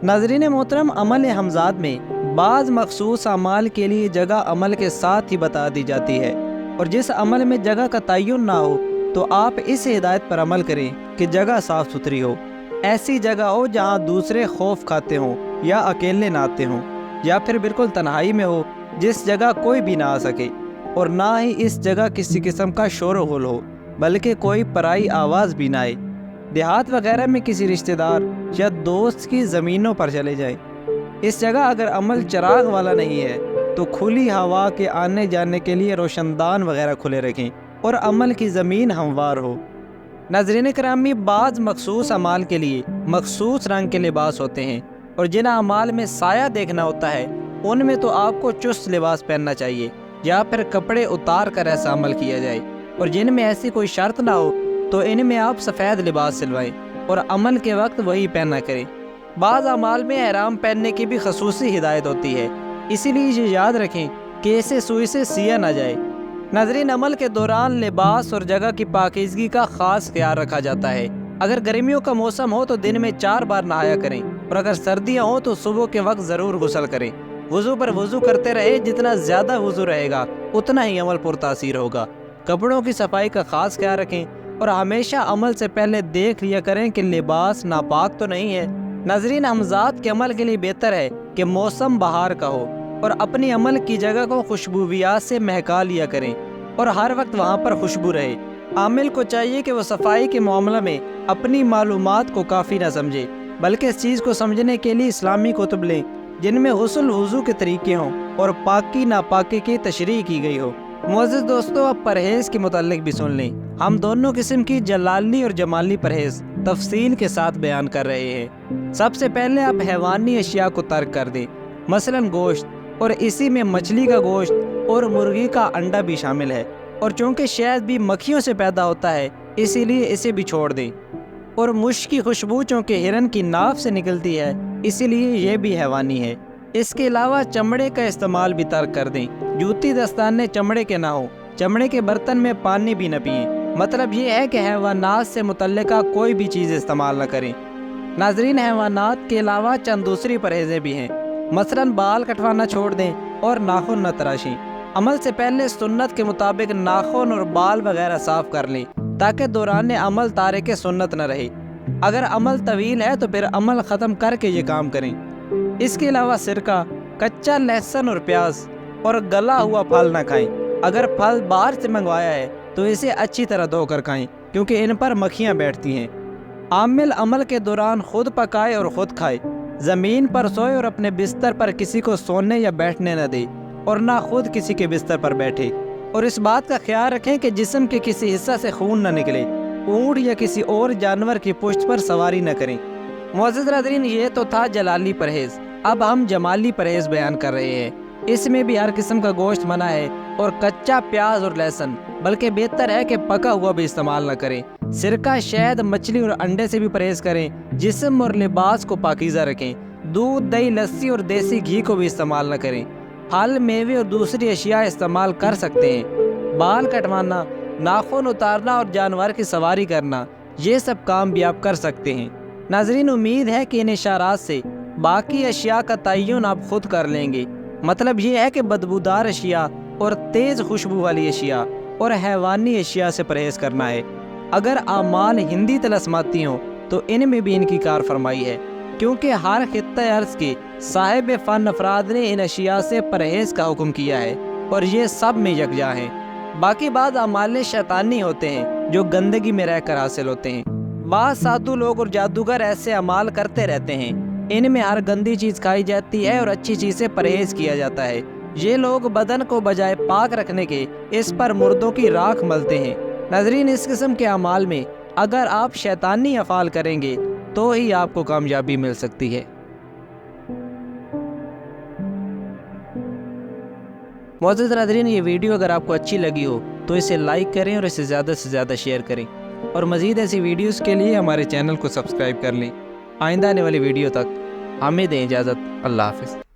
नाज़रीन मोहतरम, अमल हमज़ात में बाज़ मखसूस अमाल के लिए जगह अमल के साथ ही बता दी जाती है, और जिस अमल में जगह का तयन ना हो तो आप इस हिदायत पर अमल करें कि जगह साफ़ सुथरी हो। ऐसी जगह हो जहाँ दूसरे खौफ खाते हों या अकेले नहाते हों, या फिर बिल्कुल तन्हाई में हो जिस जगह कोई भी ना आ सके, और ना ही इस जगह किसी किस्म का शोर गुल हो बल्कि कोई पराई आवाज़ भी ना आए। देहात वगैरह में किसी रिश्तेदार या दोस्त की ज़मीनों पर चले जाएं। इस जगह अगर अमल चिराग वाला नहीं है तो खुली हवा के आने जाने के लिए रोशनदान वगैरह खुले रखें और अमल की ज़मीन हमवार हो। नाज़रीन करामी, बाज़ मखसूस अमाल के लिए मखसूस रंग के लिबास होते हैं, और जिन अमाल में साया देखना होता है उनमें तो आपको चुस्त लिबास पहनना चाहिए या फिर कपड़े उतार कर ऐसा अमल किया जाए, और जिनमें ऐसी कोई शर्त ना हो तो इनमें आप सफ़ेद लिबास सिलवाएं और अमल के वक्त वही पहना करें। बाज़ अमाल में एहराम पहनने की भी खसूसी हिदायत होती है, इसीलिए ये याद रखें कि इसे सुई से सिया ना जाए। नाज़रीन, अमल के दौरान लिबास और जगह की पाकीज़गी का ख़ास ख्याल रखा जाता है। अगर गर्मियों का मौसम हो तो दिन में 4 बार नहाया करें, और अगर सर्दियाँ हो तो सुबह के वक्त ज़रूर गुस्ल करें। वज़ू पर वज़ू करते रहे, जितना ज़्यादा वज़ू रहेगा उतना ही अमल पुरतासीर होगा। कपड़ों की सफाई का ख़ास ख्याल रखें, और हमेशा अमल से पहले देख लिया करें कि लिबास नापाक तो नहीं है। नाज़रीन, हमज़ात के अमल के लिए बेहतर है कि मौसम बहार का हो, और अपनी अमल की जगह को खुशबूवियात से महका लिया करें और हर वक्त वहाँ पर खुशबू रहे। आमिल को चाहिए कि वो सफाई के मामले में अपनी मालूमात को काफ़ी ना समझे, बल्कि इस चीज़ को समझने के लिए इस्लामी कुतुब लें जिनमें हुस्न वज़ू के तरीके हों और पाकी नापाकी की तशरीह की गई हो। मुअज़्ज़िज़ दोस्तों, अब परहेज़ के मुताल्लिक भी सुन लें। हम दोनों किस्म की जलाली और जमाली परहेज़ तफसील के साथ बयान कर रहे हैं। सबसे पहले आप हैवानी अशिया को तर्क कर दें, मसलन गोश्त, और इसी में मछली का गोश्त और मुर्गी का अंडा भी शामिल है, और चूँकि शहद भी मक्खियों से पैदा होता है इसीलिए इसे भी छोड़ दें। और मुश्क की खुशबू चूँकि हिरन की नाफ से निकलती है इसीलिए यह भी हैवानी है। इसके अलावा चमड़े का इस्तेमाल भी तर्क कर दें। जूती दस्ताने चमड़े के ना हो, चमड़े के बर्तन में पानी भी न पिएं। मतलब ये है कि हैवानात से मुतल्लिका कोई भी चीज़ इस्तेमाल न करें। नाज़रीन, हैवानात के अलावा चंद दूसरी परहेज़ें भी हैं, मसलन बाल कटवाना छोड़ दें और नाखून न तराशें। अमल से पहले सुन्नत के मुताबिक नाखून और बाल वगैरह साफ़ कर लें ताकि दौरान अमल तारिक सुन्नत न रहे। अगर अमल तवील है तो फिर अमल ख़त्म करके ये काम करें। इसके अलावा सिरका, कच्चा लहसुन और प्याज और गला हुआ फल न खाएं। अगर फल बाहर से मंगवाया है तो इसे अच्छी तरह धोकर खाएं, क्योंकि इन पर मक्खियाँ बैठती हैं। आमिल अमल के दौरान खुद पकाए और खुद खाए। ज़मीन पर सोए और अपने बिस्तर पर किसी को सोने या बैठने न दे, और ना खुद किसी के बिस्तर पर बैठे। और इस बात का ख्याल रखें कि जिस्म के किसी हिस्सा से खून न निकले। ऊँट या किसी और जानवर की पुश्त पर सवारी न करें। मुअज़्ज़िज़ नाज़रीन, ये तो था जलाली परहेज़। अब हम जमाली परहेज़ बयान कर रहे हैं। इसमें भी हर किस्म का गोश्त मना है, और कच्चा प्याज और लहसुन, बल्कि बेहतर है कि पका हुआ भी इस्तेमाल न करें। सिरका, शहद, मछली और अंडे से भी परहेज़ करें। जिस्म और लिबास को पाकीज़ा रखें। दूध, दही, लस्सी और देसी घी को भी इस्तेमाल न करें। फल, मेवे और दूसरी अशिया इस्तेमाल कर सकते हैं। बाल कटवाना, नाखून उतारना और जानवर की सवारी करना, ये सब काम भी आप कर सकते हैं। नाज़रीन, उम्मीद है कि इन इशारात से बाकी अशिया का तयन आप खुद कर लेंगे। मतलब ये है कि बदबूदार अशिया और तेज़ खुशबू वाली अशिया और हैवानी अशिया से परहेज़ करना है। अगर आमाल हिंदी तलस्माती हों तो इनमें भी इनकी कार फरमाई है, क्योंकि हर खित्ते अर्ज़ के साहिब फ़न अफराद ने इन अशिया से परहेज़ का हुक्म किया है, और ये सब में यकजा हैं। बाकी बाद अमाल शैतानी होते हैं जो गंदगी में रहकर हासिल होते हैं। बाज़ साधु लोग और जादूगर ऐसे अमाल करते रहते हैं। इनमें हर गंदी चीज़ खाई जाती है और अच्छी चीज़ से परहेज़ किया जाता है। ये लोग बदन को बजाय पाक रखने के इस पर मुर्दों की राख मलते हैं। नाज़रीन, इस किस्म के अमाल में अगर आप शैतानी अफ़ाल करेंगे तो ही आपको कामयाबी मिल सकती है। मुअज़्ज़िज़ नाज़रीन, ये वीडियो अगर आपको अच्छी लगी हो तो इसे लाइक करें और इसे ज़्यादा से ज़्यादा शेयर करें, और मज़ीद ऐसी वीडियोज़ के लिए हमारे चैनल को सब्सक्राइब कर लें। आइंदा आने वाली वीडियो तक हमें दें इजाज़त। अल्लाह हाफ़िज़।